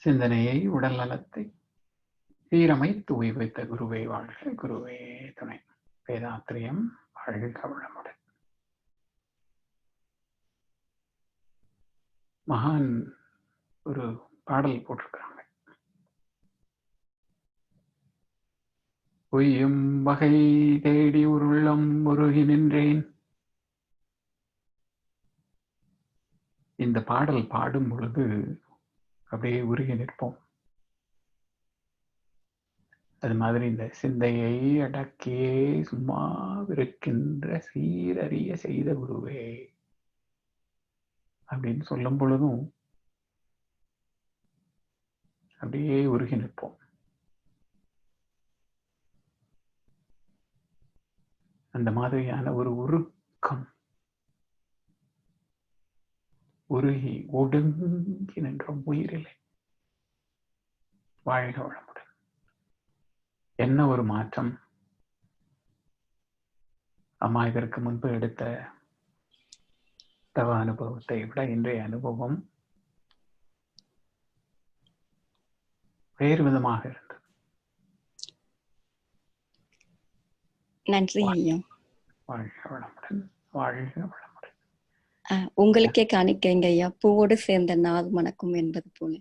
சிந்தனையை உடல் நலத்தை சீரமை தூய் வைத்த குருவே வாழ்க, குருவே துணை. வேதாத்திரியம் வாழ்க வளமுடன். மகான் ஒரு பாடல் போட்டிருக்கிறாங்க. பொய்யும் வகை தேடி ஒரு உள்ளம் உருகி நின்றேன். இந்த பாடல் பாடும் பொழுது அப்படியே உருகி நிற்போம். அது மாதிரி இந்த சிந்தையை அடக்கியே சும்மா இருக்கின்ற சீரறிய செய்த குருவே அப்படின்னு சொல்லும் பொழுதும் அப்படியே உருகி நிற்போம். அந்த மாதிரியான ஒரு உருக்கம், உருகி ஒடுங்கி நின்றோம் உயிரிலே. வாழ்க வளமுடன். என்ன ஒரு மாற்றம்! அம்மா இதற்கு முன்பு எடுத்த தவ அனுபவத்தை விட இன்றைய அனுபவம் வேறு விதமாக இருந்தது. நன்றி ஐயா. வாழ்க வளமுடன், வாழ்க வளமுடன். உங்களுக்கே காணிக்கைங்க ஐயா, பூவோடு சேர்ந்த நாள் மணக்கும் என்பது போல.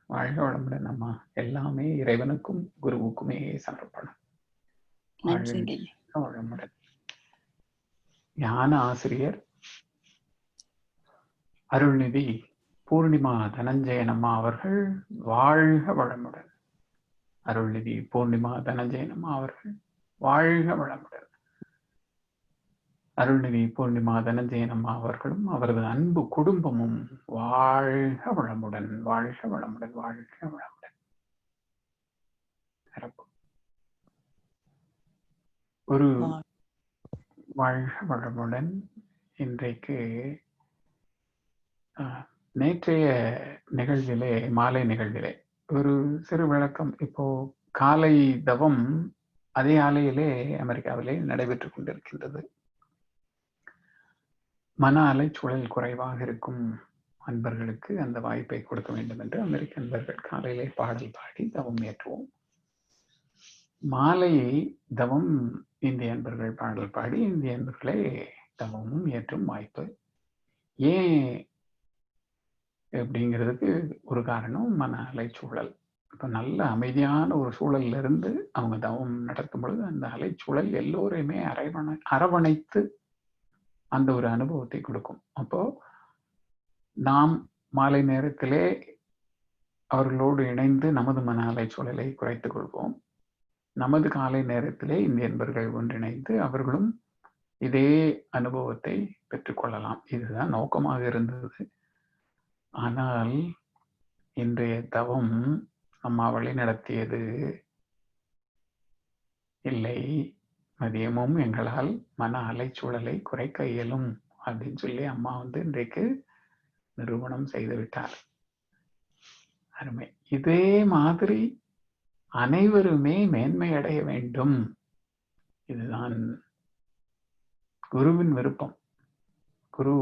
வாழ்க வளமுடன் அம்மா. எல்லாமே இறைவனுக்கும் குருவுக்குமே சமர்ப்பணம். வாழ்க வளமுடன். ஞான ஆசிரியர் அருள்நிதி பூர்ணிமா தனஞ்சயன் அம்மா அவர்கள் வாழ்க வளமுடன். அருள்நிதி பூர்ணிமா தனஞ்சயன் அம்மா அவர்கள் வாழ்க வளமுடன். அருள்நிதி பூர்ணிமா தனஞ்சயன் அம்மா அவர்களும் அவரது அன்பு குடும்பமும் வாழ்க வளமுடன், வாழ்க வளமுடன், வாழ்க வளமுடன். ஒரு வாழ்க வளமுடன். இன்றைக்கு நேற்றைய நிகழ்விலே, மாலை நிகழ்விலே ஒரு சிறு விளக்கம். இப்போ காலை தவம் அதே ஆலையிலே அமெரிக்காவிலே நடைபெற்றுக் கொண்டிருக்கின்றது. மன அலைச்சூழல் குறைவாக இருக்கும் அன்பர்களுக்கு அந்த வாய்ப்பை கொடுக்க வேண்டும் என்று அமெரிக்க அன்பர்கள் காலையிலே பாடல் பாடி தவம் ஏற்றுவோம். மாலை தவம் இந்திய அன்பர்கள் பாடல் பாடி இந்திய அன்பர்களே தவமும் ஏற்றும் வாய்ப்பு. ஏன் அப்படிங்கிறதுக்கு ஒரு காரணம் மன அலைச்சூழல். இப்போ நல்ல அமைதியான ஒரு சூழல்ல இருந்து அவங்க தவம் நடத்தும் பொழுது அந்த அலைச்சூழல் எல்லோரையுமே அரவணைத்து அந்த ஒரு அனுபவத்தை கொடுக்கும். அப்போ நாம் மாலை நேரத்திலே அவர்களோடு இணைந்து நமது மன அலைச்சூழலை குறைத்துக் கொள்வோம். நமது காலை நேரத்திலே இந்திய அன்பர்கள் ஒன்றிணைந்து அவர்களும் இதே அனுபவத்தை பெற்றுக்கொள்ளலாம். இதுதான் நோக்கமாக இருந்தது. ஆனால் இன்றைய தவம் அம்மா வழி நடத்தியது இல்லை. மதியமும் எங்களால் மன அலைச்சூழலை குறைக்க இயலும் அப்படின்னு சொல்லி அம்மா இன்றைக்கு நிரூபணம் செய்து விட்டார். அருமை. இதே மாதிரி அனைவருமே மேன்மை அடைய வேண்டும். இதுதான் குருவின் விருப்பம். குரு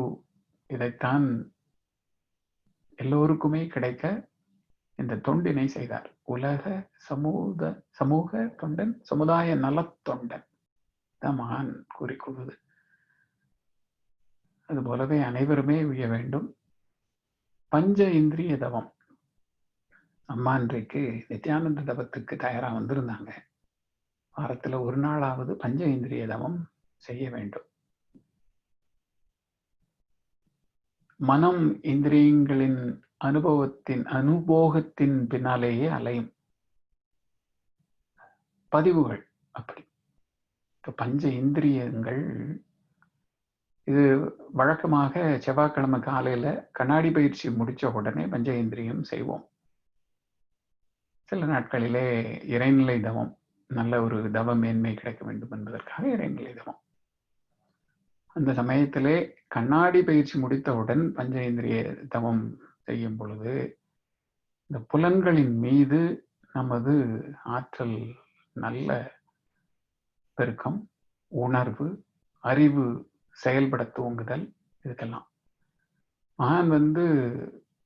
இதைத்தான் எல்லோருக்குமே கிடைக்க இந்த தொண்டினை செய்தார். உலக சமூக தொண்டன், சமுதாய நலத்தொண்டன் தான் மகான் கூறிக்கொள்வது. அது போலவே அனைவருமே உய்ய வேண்டும். பஞ்ச இந்திரிய தவம். அம்மா இன்றைக்கு நித்யானந்த தவத்துக்கு தயாரா வந்திருந்தாங்க. வாரத்துல ஒரு நாளாவது பஞ்ச இந்திரிய தவம் செய்ய வேண்டும். மனம் இந்திரியங்களின் அனுபோகத்தின் பின்னாலேயே அலையும். பதிவுகள் அப்படி. இப்ப பஞ்ச இந்திரியங்கள் இது வழக்கமாக செவ்வாய்க்கிழமை காலையில கண்ணாடி பயிற்சி முடிச்ச உடனே பஞ்ச இந்திரியம் செய்வோம். சில நாட்களிலே இறைநிலை தவம், நல்ல ஒரு தவ மேன்மை கிடைக்க வேண்டும் என்பதற்காக இறைநிலை தவம். அந்த சமயத்திலே கண்ணாடி பயிற்சி முடித்தவுடன் பஞ்சேந்திரிய தவம் செய்யும் பொழுது இந்த புலன்களின் மீது நமது ஆற்றல், நல்ல பெருக்கம், உணர்வு, அறிவு செயல்பட துவங்குதல், இதுக்கெல்லாம் மகான்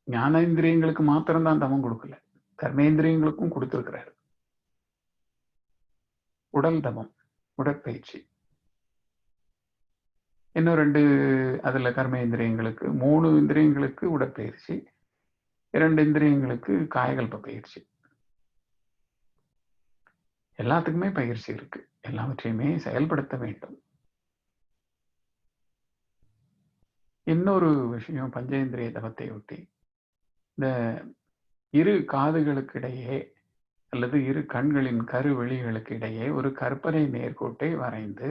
ஞானேந்திரியங்களுக்கு மாத்திரம்தான் தவம் கொடுக்கல, கர்மேந்திரியங்களுக்கும் கொடுத்திருக்கிறாரு. உடல் தவம், உடற்பயிற்சி. இன்னும் 2 அதுல கர்மேந்திரியங்களுக்கு, 3 இந்திரியங்களுக்கு உடற்பயிற்சி, 2 இந்திரியங்களுக்கு காயகல்ப பயிற்சி. எல்லாத்துக்குமே பயிற்சி இருக்கு. எல்லாவற்றையுமே செயல்படுத்த வேண்டும். இன்னொரு விஷயம் பஞ்சேந்திரிய தவத்தை ஒட்டி, இந்த இரு காதுகளுக்கு இடையே அல்லது இரு கண்களின் கருவெளிகளுக்கு இடையே ஒரு கற்பனை நேர்கோட்டை வரைந்து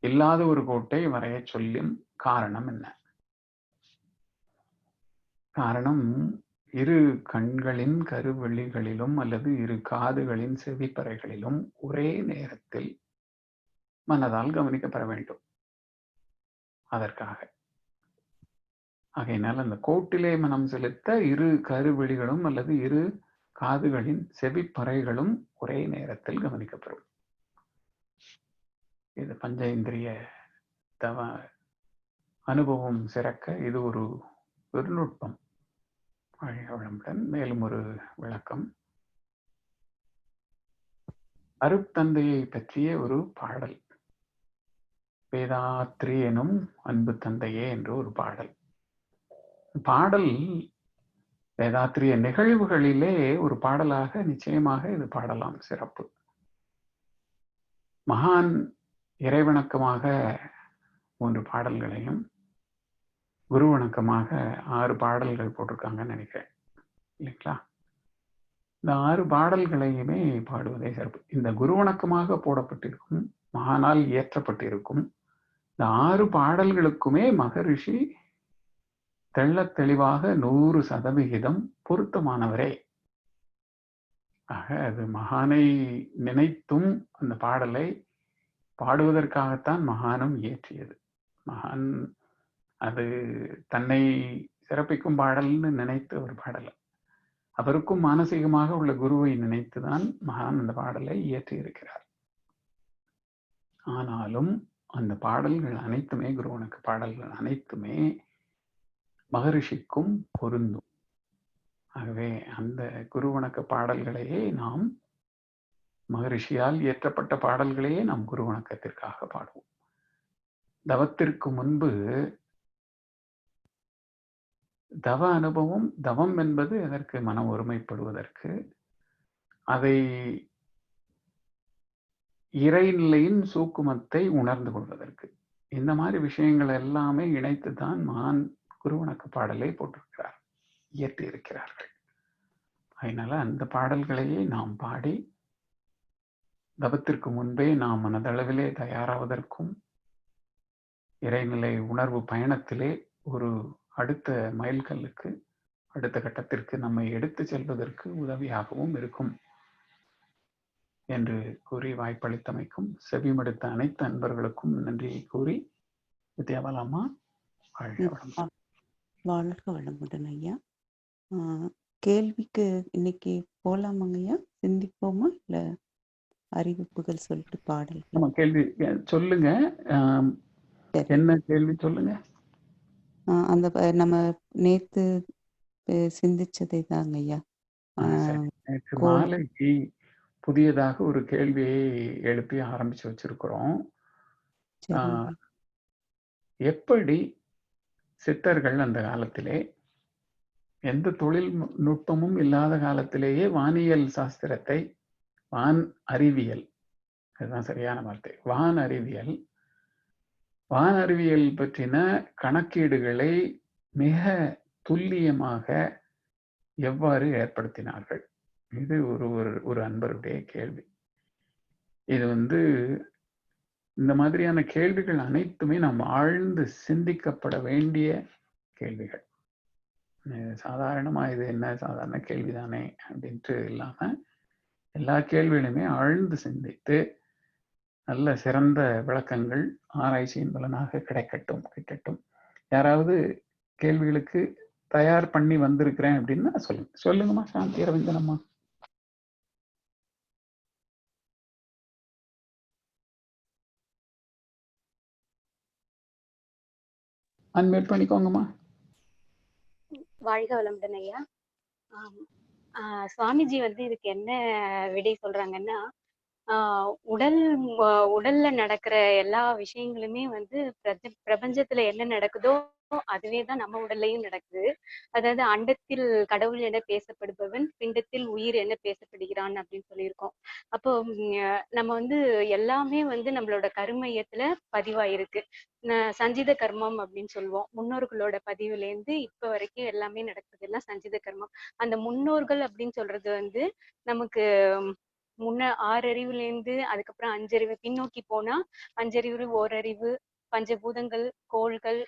இல்லாத ஒரு கோட்டை வரைய சொல்லும் காரணம் என்ன? காரணம், இரு கண்களின் கருவெளிகளிலும் அல்லது இரு காதுகளின் செவிப்பறைகளிலும் ஒரே நேரத்தில் மனதால் கவனிக்கப்பட வேண்டும். அதற்காக ஆகையினால் அந்த கோட்டிலே மனம் செலுத்த இரு கருவெளிகளும் அல்லது இரு காதுகளின் செவிப்பறைகளும் ஒரே நேரத்தில் கவனிக்கப்படும். இது பஞ்சேந்திரிய தவ அனுபவம் சிறக்க இது ஒரு நுட்பம். வளமுடன். மேலும் ஒரு விளக்கம், அருட்தந்தையை பற்றிய ஒரு பாடல், வேதாத்ரி எனும் அன்பு தந்தையே என்று ஒரு பாடல். பாடல் வேதாத்திரிய நிகழ்வுகளிலே ஒரு பாடலாக நிச்சயமாக இது பாடலாம். சிறப்பு. மகான் இறைவணக்கமாக 3 பாடல்களையும், குரு வணக்கமாக 6 பாடல்கள் போட்டிருக்காங்கன்னு நினைக்கிறேன், இல்லைங்களா? இந்த 6 பாடல்களையுமே பாடுவதே சிறப்பு. இந்த குரு வணக்கமாக போடப்பட்டிருக்கும், மகானால் இயற்றப்பட்டிருக்கும் இந்த 6 பாடல்களுக்குமே மகரிஷி தெள்ளத் தெளிவாக 100% பொருத்தமானவரே. ஆக அது மகானை நினைத்தும் அந்த பாடலை பாடுவதற்காகத்தான் மகானும் இயற்றியது. மகான் அது தன்னை சிறப்பிக்கும் பாடல்னு நினைத்து ஒரு பாடல், அவருக்கும் மானசீகமாக உள்ள குருவை நினைத்துதான் மகான் அந்த பாடலை இயற்றி இருக்கிறார். ஆனாலும் அந்த பாடல்கள் அனைத்துமே, குருவனுக்கு பாடல்கள் அனைத்துமே மகரிஷிக்கும் பொருந்தும். ஆகவே அந்த குருவணக்க பாடல்களையே நாம், மகரிஷியால் இயற்றப்பட்ட பாடல்களையே நாம் குரு வணக்கத்திற்காக பாடுவோம். தவத்திற்கு முன்பு தவ அனுபவம், தவம் என்பது எதற்கு? மனம் ஒருமைப்படுவதற்கு, அதை இறைநிலையின் சூக்குமத்தை உணர்ந்து கொள்வதற்கு. இந்த மாதிரி விஷயங்கள் எல்லாமே இணைத்துதான் மகான் குருவணக்க பாடலை போட்டிருக்கிறார், இயற்றி இருக்கிறார்கள். அதனால அந்த பாடல்களையே நாம் பாடி தவத்திற்கு முன்பே நாம் மனதளவிலே தயாராவதற்கும், இறைநிலை உணர்வு பயணத்திலே ஒரு அடுத்த மைல்கல்லுக்கு, அடுத்த கட்டத்திற்கு நம்மை எடுத்து செல்வதற்கு உதவியாகவும் இருக்கும் என்று கூறி வாய்ப்பளித்தமைக்கும் செவிமடுத்த அனைத்து அன்பர்களுக்கும் நன்றியை கூறி வித்யாபாலாமா வாழ்க வளமுடன் ஐயா. கேள்விக்கு இன்னைக்கு போலாமாங்க ஐயா? சிந்திப்போமா இல்ல அறிவிப்புகள் சொல்லிட்டு பாடல்? நம்ம கேள்வி சொல்லுங்க. என்ன கேள்வி சொல்லுங்க. அந்த நம்ம நேத்து சிந்திச்சதை தாங்க ஐயா. நேற்று மாலைக்கு புதியதாக ஒரு கேள்வியை எழுப்பி ஆரம்பிச்சு வச்சிருக்கிறோம். எப்படி சித்தர்கள் அந்த காலத்திலே, எந்த தொழில்நுட்பமும் இல்லாத காலத்திலேயே வானியல் சாஸ்திரத்தை, வான் அறிவியல், அதுதான் சரியான வார்த்தை, வான் அறிவியல் பற்றின கணக்கீடுகளை மிக துல்லியமாக எவ்வாறு ஏற்படுத்தினார்கள்? இது ஒரு அன்பருடைய கேள்வி. இது இந்த மாதிரியான கேள்விகள் அனைத்துமே நாம் ஆழ்ந்து சிந்திக்கப்பட வேண்டிய கேள்விகள். சாதாரணமா இது என்ன சாதாரண கேள்விதானே அப்படின்ட்டு இல்லாம எல்லா கேள்விகளுமே ஆழ்ந்து சிந்தித்து நல்ல சிறந்த விளக்கங்கள் ஆராய்ச்சியின் பலனாக கிட்டட்டும். யாராவது கேள்விகளுக்கு தயார் பண்ணி வந்திருக்கிறேன் அப்படின்னா சொல்லுங்கம்மா. சாந்தி அரவிந்தனம்மா. அன்மியூட் பண்ணிக்கோங்கம்மா. வாழ்க வளமுடன் ஐயா. ஆம். சுவாமிஜி வந்து இதுக்கு என்ன விடை சொல்றாங்கன்னா, உடல் உடல்ல நடக்கிற எல்லா விஷயங்களுமே வந்து பிரபஞ்சத்துல என்ன நடக்குதோ அதுவே தான் நம்ம உடல்லையும் நடக்குது. அதாவது அண்டத்தில் கடவுள் என பேசப்படுபவன், பிண்டத்தில் உயிர் என பேசப்படுகிறான் அப்படின்னு சொல்லியிருக்கோம். அப்போ நம்ம வந்து எல்லாமே வந்து நம்மளோட கருமையத்துல பதிவாயிருக்கு. சஞ்சித கர்மம் அப்படின்னு சொல்லுவோம். முன்னோர்களோட பதிவுல இருந்து இப்ப வரைக்கும் எல்லாமே நடக்குது எல்லாம் சஞ்சித கர்மம். அந்த முன்னோர்கள் அப்படின்னு சொல்றது வந்து நமக்கு முன்ன 6 அறிவுல இருந்து அதுக்கப்புறம் 5 அறிவு பின்னோக்கி போனா 5 அறிவு, ஓரறிவு, பஞ்சபூதங்கள், கோள்கள்,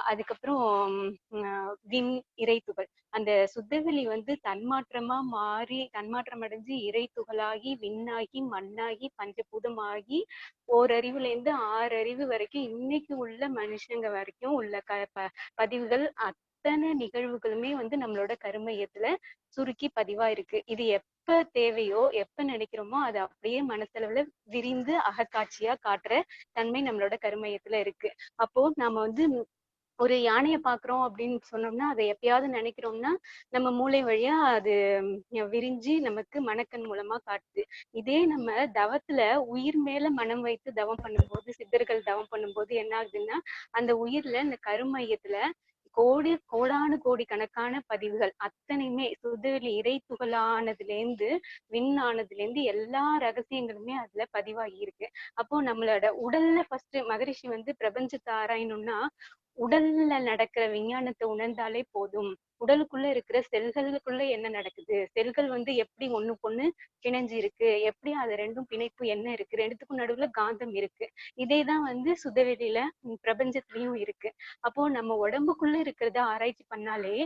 அதுக்கப்புறம் விண், இறை துகள். அந்த சுத்தவெளி வந்து தன்மாற்றமா மாறி தன்மாற்றம் அடைஞ்சு இறை துகளாகி விண்ணாகி மண்ணாகி பஞ்சபூதமாகி ஓரறிவுல இருந்து 6 அறிவு வரைக்கும் இன்னைக்கு உள்ள மனுஷங்க வரைக்கும் உள்ள பதிவுகள் அத்தனை நிகழ்வுகளுமே வந்து நம்மளோட கருமையத்துல சுருக்கி பதிவா இருக்கு. இது எப்ப தேவையோ எப்ப நினைக்கிறோமோ அது அப்படியே மனசளவுல விரிந்து அகக்காட்சியா காட்டுற தன்மை நம்மளோட கருமையத்துல இருக்கு. அப்போ நாம வந்து ஒரு யானையை பாக்குறோம் அப்படின்னு சொன்னோம்னா அதை எப்பயாவது நினைக்கிறோம்னா நம்ம மூளை வழியா அது விரிஞ்சு நமக்கு மனக்கண் மூலமா காட்டுது. இதே நம்ம தவத்துல உயிர் மேல மனம் வைத்து தவம் பண்ணும்போது, சித்தர்கள் தவம் பண்ணும்போது என்ன ஆகுதுன்னா அந்த உயிர்ல இந்த கருமையத்துல கோடானு கோடி கணக்கான பதிவுகள் அத்தனையுமே சுதவெளி இறை துகளானதுல இருந்து விண்ணானதுல இருந்து எல்லா ரகசியங்களுமே அதுல பதிவாகி இருக்கு. அப்போ நம்மளோட உடல்ல ஃபர்ஸ்ட் மகரிஷி வந்து பிரபஞ்சத்தை ஆராயணும்னா உடல்ல நடக்கிற விஞ்ஞானத்தை உணர்ந்தாலே போதும். உடலுக்குள்ள இருக்கிற செல்களுக்குள்ள என்ன நடக்குது, செல்கள் வந்து எப்படி ஒண்ணுக்கொண்ணு பிணைஞ்சு இருக்கு, எப்படி அது ரெண்டும் பிணைப்பு என்ன இருக்கு, ரெண்டுத்துக்கும் நடுவுல காந்தம் இருக்கு. இதேதான் வந்து சுதவெளியில பிரபஞ்சத்திலயும் இருக்கு. அப்போ நம்ம உடம்புக்குள்ள இருக்கிறத ஆராய்ச்சி பண்ணாலே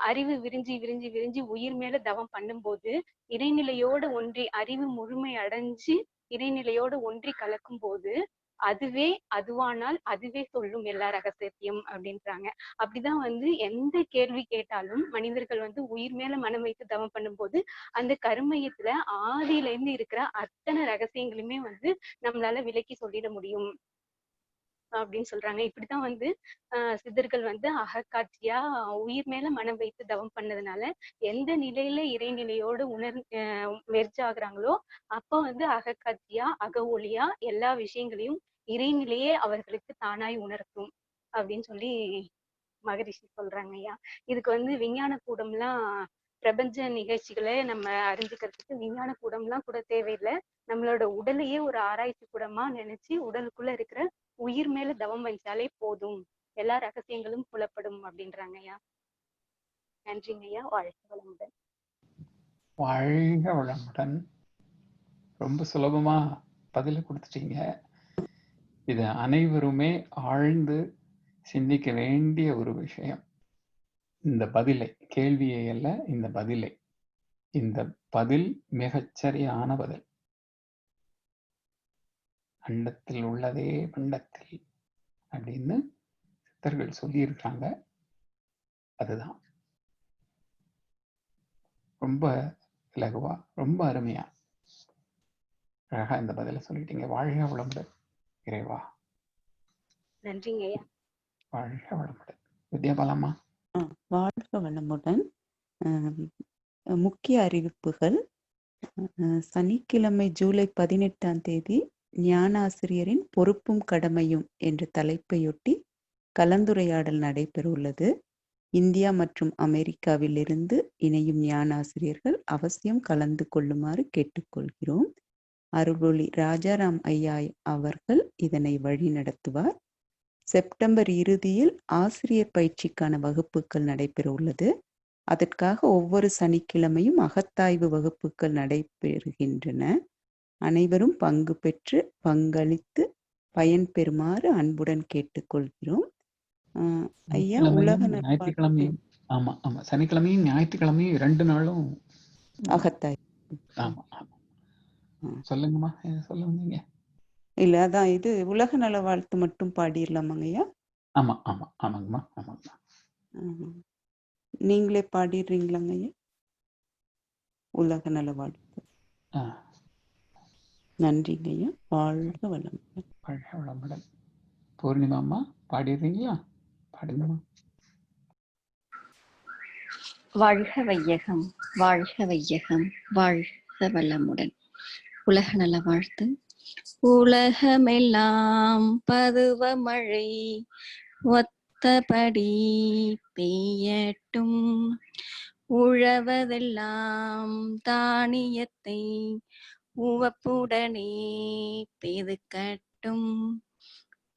அறிவு விரிஞ்சி விரிஞ்சி விரிஞ்சி உயிர் மேல தவம் பண்ணும்போது இறைநிலையோட ஒன்றி அறிவு முழுமை அடைஞ்சு இறைநிலையோட ஒன்றி கலக்கும் போது அதுவே அதுவானால் அதுவே சொல்லும் எல்லா ரகசியத்தையும் அப்படின்றாங்க. அப்படிதான் வந்து எந்த கேள்வி கேட்டாலும் மனிதர்கள் வந்து உயிர் மேல மனம் வைத்து தவம் பண்ணும்போது அந்த கருமையத்துல ஆதியில இருந்து இருக்கிற அத்தனை ரகசியங்களுமே வந்து நம்மளால விலக்கி சொல்லிட முடியும் அப்படின்னு சொல்றாங்க. இப்படிதான் வந்து சித்தர்கள் வந்து அகக்காட்சியா உயிர் மேல மனம் வைத்து தவம் பண்ணதுனால எந்த நிலையில இறைநிலையோடு மெர்ஜ் ஆகுறாங்களோ அப்ப வந்து அகக்காட்சியா அக ஒளியா எல்லா விஷயங்களையும் இறைநிலையே அவர்களுக்கு தானாய் உணர்த்தும் அப்படின்னு சொல்லி மகரிஷி சொல்றாங்க ஐயா. இதுக்கு வந்து விஞ்ஞான கூடம்லாம் பிரபஞ்ச நிகழ்ச்சிகளை நம்ம அறிஞ்சுக்கிறதுக்கு விஞ்ஞான கூடம்லாம் கூட தேவையில்லை. நம்மளோட உடலையே ஒரு ஆராய்ச்சி கூடமா நினைச்சு உடலுக்குள்ள இருக்கிற உயிர் மேல தவம் வச்சாலே போதும், எல்லா ரகசியங்களும் புலப்படும் அப்படின்றாங்க ஐயா. நன்றிங்க ஐயா. வாழ்க வளமுடன். வாழ்க வளமுடன். ரொம்ப சுலபமா பதில கொடுத்துட்டீங்க. இது அனைவருமே ஆழ்ந்து சிந்திக்க வேண்டிய ஒரு விஷயம். இந்த பதிலை, கேள்வியை அல்ல, இந்த பதிலை. இந்த பதில் மிகச்சரியான பதில். அண்டத்தில் உள்ளதே பண்டத்தில் அப்படின்னு சித்தர்கள் சொல்லியிருக்காங்க. அதுதான் ரொம்ப இலகுவா, ரொம்ப அருமையா, அழகா இந்த பதில சொல்லிட்டீங்க. வாழ்க வளமுடன். இறைவா நன்றிங்க ஐயா. வாழ்க வளமுடன். வித்யாபாலம்மா. வாழ்க வளமுடன். முக்கிய அறிவிப்புகள். சனிக்கிழமை ஜூலை 18ஆம் தேதி ஞானாசிரியரின் பொறுப்பும் கடமையும் என்ற தலைப்பையொட்டி கலந்துரையாடல் நடைபெற உள்ளது. இந்தியா மற்றும் அமெரிக்காவில் இருந்து இணையும் ஞானாசிரியர்கள் அவசியம் கலந்து கொள்ளுமாறு கேட்டுக்கொள்கிறோம். அருள்மொழி ராஜாராம் ஐயா அவர்கள் இதனை வழி நடத்துவார். செப்டம்பர் இறுதியில் ஆசிரியர் பயிற்சிக்கான வகுப்புகள் நடைபெற உள்ளது. அதற்காக ஒவ்வொரு சனிக்கிழமையும் அகத்தாய்வு வகுப்புகள் நடைபெறுகின்றன. அனைவரும் பங்கு பெற்று பங்களித்து பயன்பெறுமாறு அன்புடன் கேட்டுக்கொள்கிறோம். ஐயா, உலக ஞாயிற்றுக்கிழமையும் ஆமா ஆமா சனிக்கிழமையும் ஞாயிற்றுக்கிழமையும் 2 நாளும் அகத்தாய்வு. ஆமா சொல்லுங்கம்மா, சொல்ல வந்தீங்க. இல்ல, அதான் இது உலக நல வாழ்த்து மட்டும் பாடிடலாமாங்க ஐயா? ஆமா ஆமா ஆமாங்கம்மா ஆமாங்கம்மா. நீங்களே பாடிடுறீங்களாங்க ஐயா? உலக நல வாழ்த்து. நன்றிங்க ஐயா. வாழ்க வளமுடன். வாழ்க வளமுடன். பூர்ணிமா அம்மா பாடிடுறீங்களா? பாடுங்கம்மா. வாழ்க வையகம், வாழ்க வையகம், வாழ்க வளமுடன். உலக நல வாழ்த்து. உலகமெல்லாம் பருவமழை ஒத்தபடி பெய்யட்டும், உழவதெல்லாம் தானியத்தை உவப்புடனே பெருக்கட்டும்,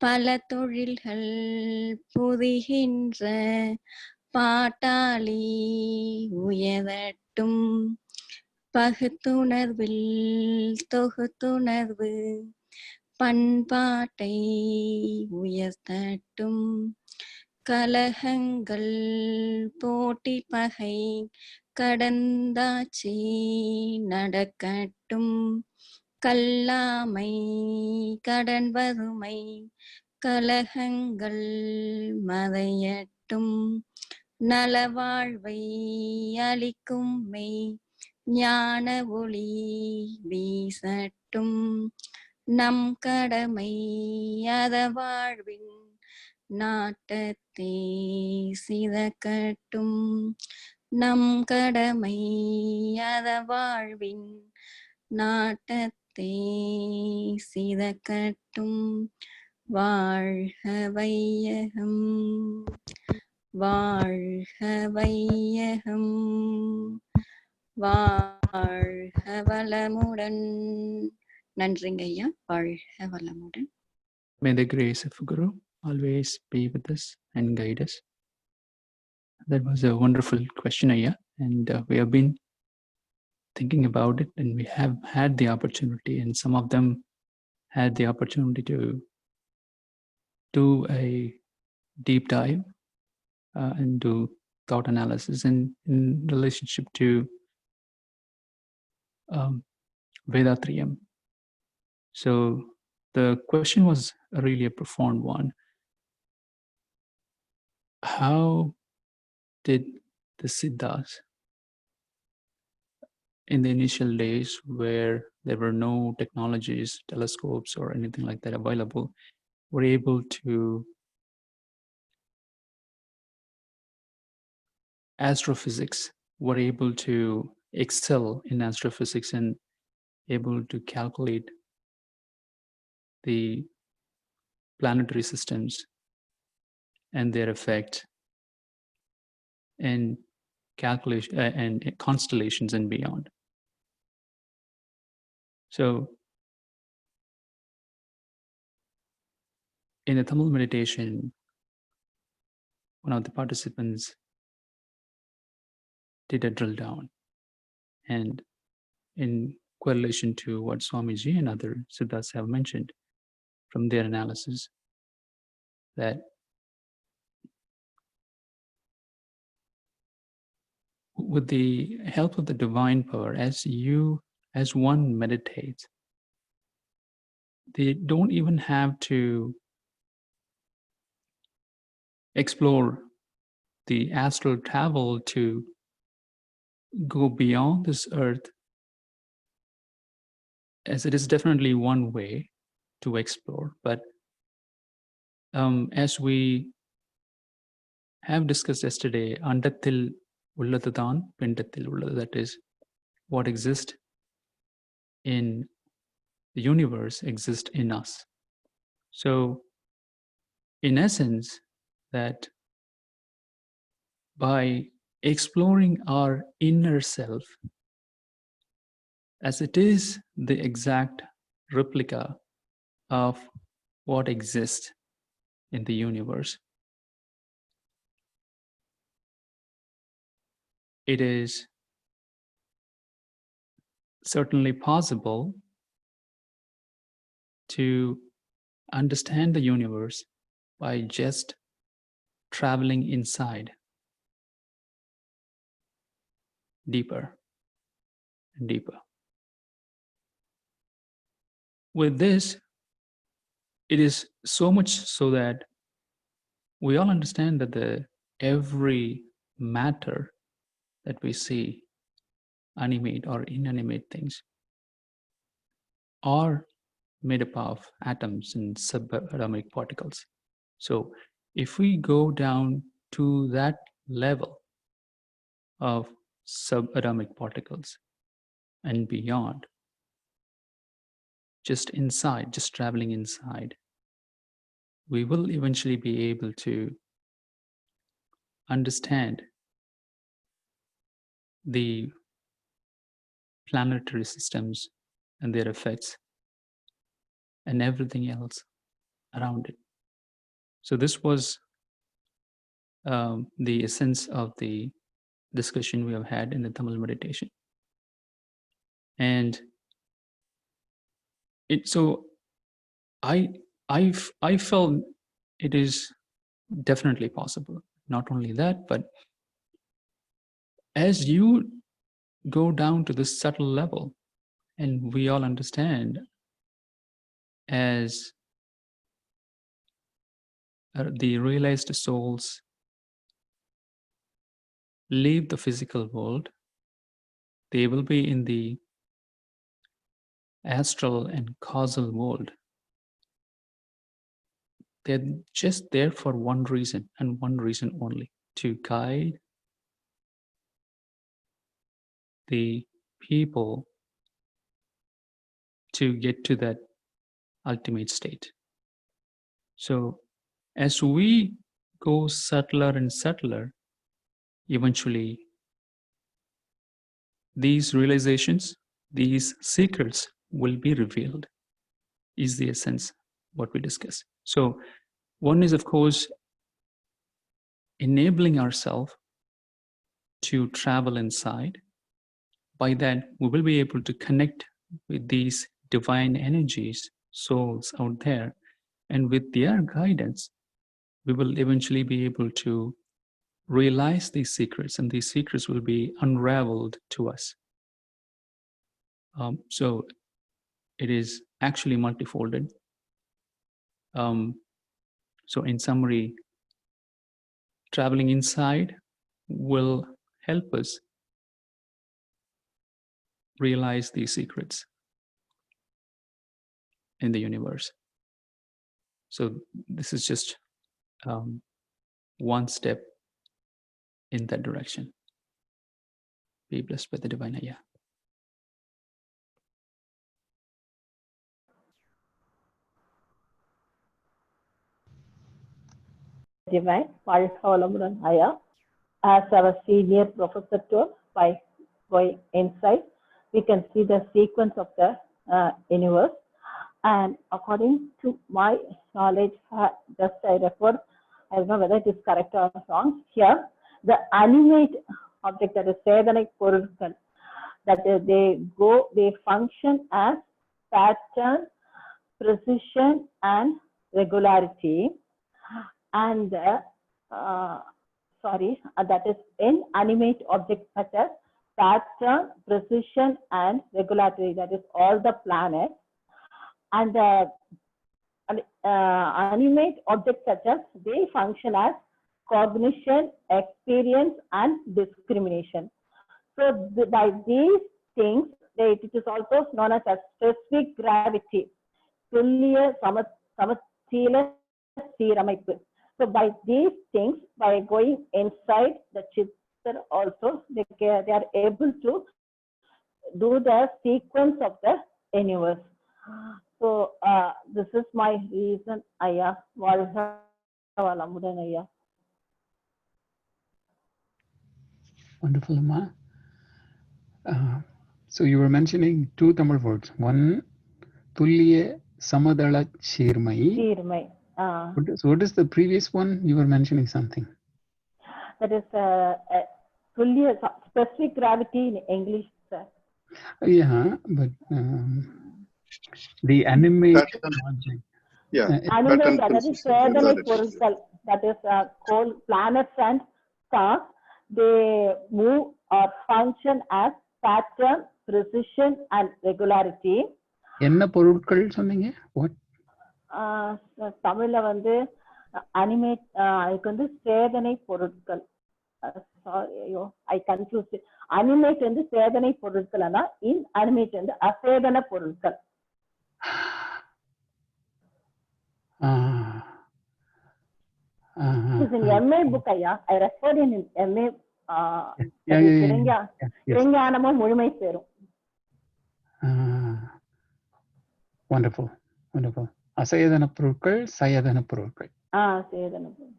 பல தொழில்கள் புரிகின்ற பாட்டாளி உயரட்டும், பகுத்துணர்வில் தொகுத்துணர்வு பண்பாட்டை உயர்த்தட்டும், கலகங்கள் போட்டி பகை கடந்தாட்சி நடக்கட்டும், கல்லாமை கடன் வறுமை கலகங்கள் மறையட்டும், நலவாழ்வை அளிக்கும் மெய் ஞான ஒளி வீசட்டும், நம் கடமை அறவாழ்வின் நாட்டத்தே சிறக்கட்டும், நம் கடமை அறவாழ்வின் நாட்டத்தே சிறக்கட்டும். வாழ்க வையகம், வாழ்க வையகம், வாழ்க வளமுடன். நன்றிங்க ஐயா. வாழ்க வளமுடன். May the grace of Guru always be with us and guide us. That was a wonderful question, Ayya, and we have been thinking about it, and we have had the opportunity, and some of them had the opportunity to do a deep dive and do thought analysis in relationship to Vedatriyam. So the question was really a profound one. How did the Siddhas in the initial days, where there were no technologies, telescopes or anything like that available, were able to astrophysics, were able to excel in astrophysics and able to calculate the planetary systems and their effect and calculation and constellations and beyond. So in the Tamil meditation, one of the participants did a drill down, and in correlation to what Swamiji and other Siddhas have mentioned from their analysis, that with the help of the divine power, as one meditates, they don't even have to explore the astral travel to go beyond this earth, as it is definitely one way to explore. But as we have discussed yesterday, Andathil Ullathadan Pindathil Ullatha, that is, what exists in the universe exists in us. So in essence, that by exploring our inner self, as it is the exact replica of what exists in the universe, it is certainly possible to understand the universe by just traveling inside deeper and deeper. With this, it is so much so that we all understand that every matter that we see, animate or inanimate things, are made up of atoms and subatomic particles. So if we go down to that level, of subatomic particles and beyond, just inside, just traveling inside, we will eventually be able to understand the planetary systems and their effects and everything else around it. So this was the essence of the discussion we have had in the Tamil meditation. And so I felt it is definitely possible. Not only that, but as you go down to this subtle level, and we all understand as the realized souls leave the physical world, they will be in the astral and causal world. They're just there for one reason and one reason only: to guide the people to get to that ultimate state. So as we go subtler and subtler, eventually these realizations, these secrets will be revealed, is the essence what we discuss. So one is, of course, enabling ourselves to travel inside. By that, we will be able to connect with these divine energies, souls out there, and with their guidance, we will eventually be able to realize these secrets, and these secrets will be unraveled to us. So it is actually multifolded. So in summary, traveling inside will help us realize these secrets in the universe. So this is just one step in that direction. Be blessed by the divine Aya. Divine, வாழ்க வளமுடன் Aya. As our senior professor told, by going inside, we can see the sequence of the universe. And according to my knowledge, just I referred, I don't know whether it is correct or wrong. Here, the animate object, that is Sedhanai Porukal, that they function as pattern, precision, and regularity. And that is inanimate objects such as pattern, precision, and regularity. That is all the planets. And animate objects such as, they function as cognition, experience, and discrimination. So by these things, it is also known as specific gravity. துல்லிய சமச்சீல சீரமைப்பு. So by these things, by going inside the chitta also, they are able to do the sequence of the universe. So this is my reason, Aya. வாழ்க வளமுடன் Aya. Wonderful, Amma. So you were mentioning two Tamil words. One, Tulliya Samadala Chirmai. Chirmai. So what is the previous one? You were mentioning something. That is Tulliya, specific gravity in English, sir. Yeah, but the animate object. Yeah. Animate, that is Sedhanai Porukal. That is cold planets and stars. They move or function as pattern, precision, and regularity. என்ன பொருட்கள் சொன்னீங்க? What? தமிழ்ல வந்து animate, அதுக்கு வந்து சேதனை பொருட்கள். ஐயோ, ஐ confuse. Animate வந்து சேதனை பொருட்கள், ஆனா இன்அனிமேட் வந்து அசேதன பொருட்கள். It is in MA book, Aya. I referred in MA இறைஞானமும் முழுமை பெறும். Wonderful, wonderful. அசேதன பொருட்கள், சயதன பொருட்கள். சேதன பொருட்கள்.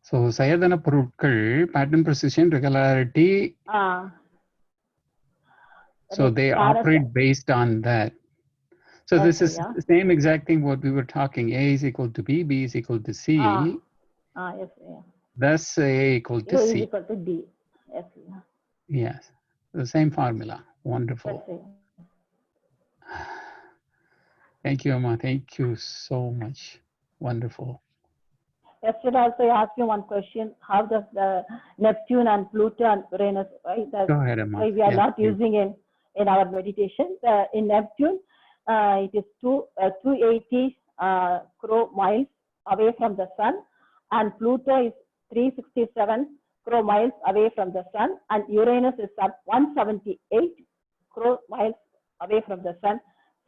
So சயதன பொருட்கள், pattern, precision, regularity. So they operate based on that. So this is the same exact thing what we were talking. A is equal to B, B is equal to C. Yes, Thus A equal to A C. is equal to D. Yes, Yes, the same formula. Wonderful. Thank you, Amma. Thank you so much. Wonderful. Yesterday also I asked you one question. How does the Neptune and Pluto and Uranus, right? Go ahead, Amma. We are not using in our meditation. In Neptune, it is 280 crore miles away from the sun, and Pluto is 367 crore miles away from the sun, and Uranus is at 178 crore miles away from the sun.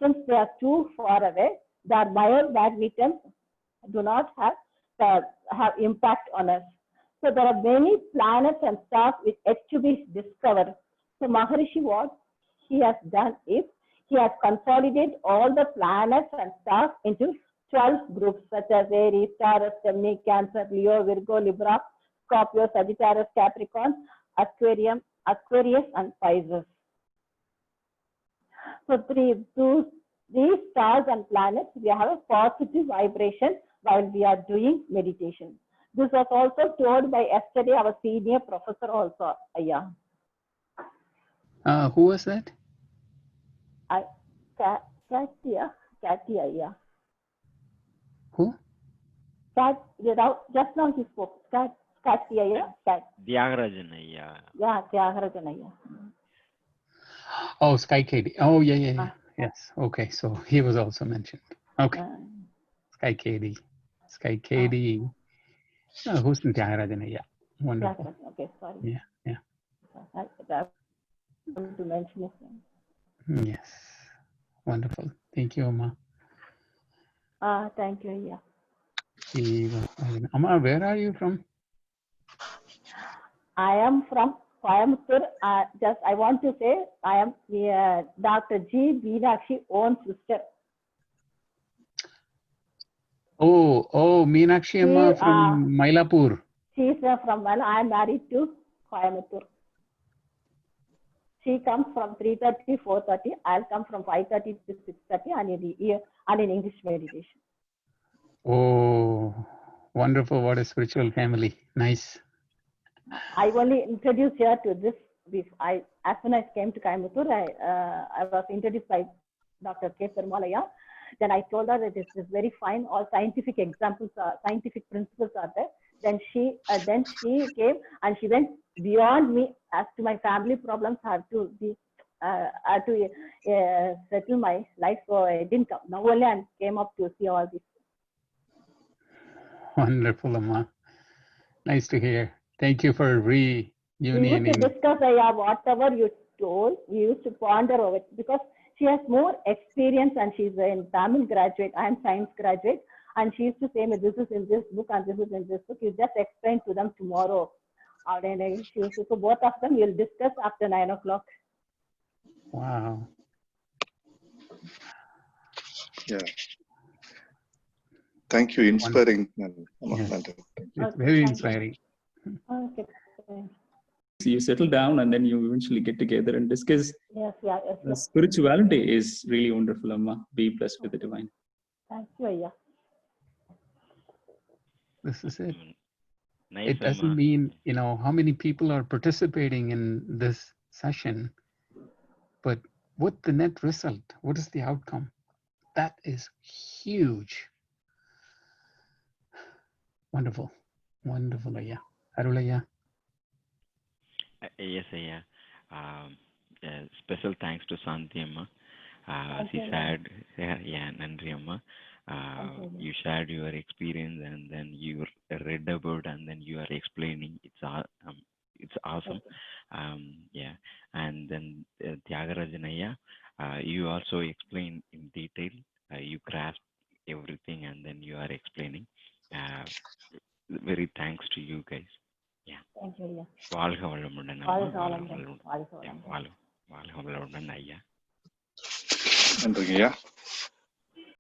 Since they are too far away, their biomagnetons do not have impact on us. So there are many planets and stars which yet to be discovered. So Maharishi, what he has done is he has consolidated all the planets and stars into 12 groups such as Aries, Taurus, Gemini, Cancer, Leo, Virgo, Libra, Scorpio, Sagittarius, Capricorn, Aquarius, and Pisces. So these stars and planets, we have a positive vibration while we are doing meditation. This was also told by yesterday our senior professor also. Who was that? Katia. Who? Just now he spoke. Katia. Tyagarajan Ayya. Yeah, Tyagarajan Ayya. Oh, Sky KD. Oh, yeah. Yes. Okay. So he was also mentioned. Okay. Sky KD. Who's in Tyagarajanaya? Wonderful. Okay, sorry. Yeah. I want to mention it. Yes. Wonderful. Thank you, Amma. Thank you. Amma, where are you from? I am from Coimbatore. I want to say I am Dr. G. Meenakshi's own sister. Oh, Meenakshi Amma from Mylapore. She is from Mylapore. I am married to Coimbatore. She comes from 3:30, 4:30. I'll come from 5:30 to 6:30 and in English meditation. Oh, wonderful. What a spiritual family. Nice. I only introduced her to this. As soon as I came to Coimbatore, I was introduced by Dr. K. Perumalaya. Then I told her that this is very fine. All scientific scientific principles are there. Then she came and she went beyond me as to my family problems. I had to settle my life, so I didn't come. Now only I came up to see all this. Wonderful, Amma. Nice to hear. Thank you for reunioning. We used to discuss whatever you told. We used to ponder over it because she has more experience and she's a Tamil graduate. I am science graduate, and she used to say me, this is in this book and this is in this book. You just explain to them tomorrow. So both of them will discuss after 9 o'clock. Wow. Yeah. Thank you. Inspiring. Yes. It's very inspiring. Okay. So you settle down and then you eventually get together and discuss. Yes. The spirituality is really wonderful, Amma. Be blessed with the divine. Thank you, Ayya. This is it. Nice, it doesn't Amma. mean, how many people are participating in this session, but what the net result, what is the outcome? That is huge. Wonderful, Ayya. Arulaya. Yes, Ayya. Special thanks to Santi Amma. She shared, Nandri Amma. You shared your experience and then you read about and then you are explaining. It's awesome. And then Tyagarajanaya, you also explain in detail. You grasp everything and then you are explaining. Very வாழ்க வளமுடன் அம்மா. வாழ்க வாழ்க வளமுடன். வளமுடன். வாழ்க வளமுடன். வாழ்க வளமுடன் ஐயா. நன்றிங்க ஐயா.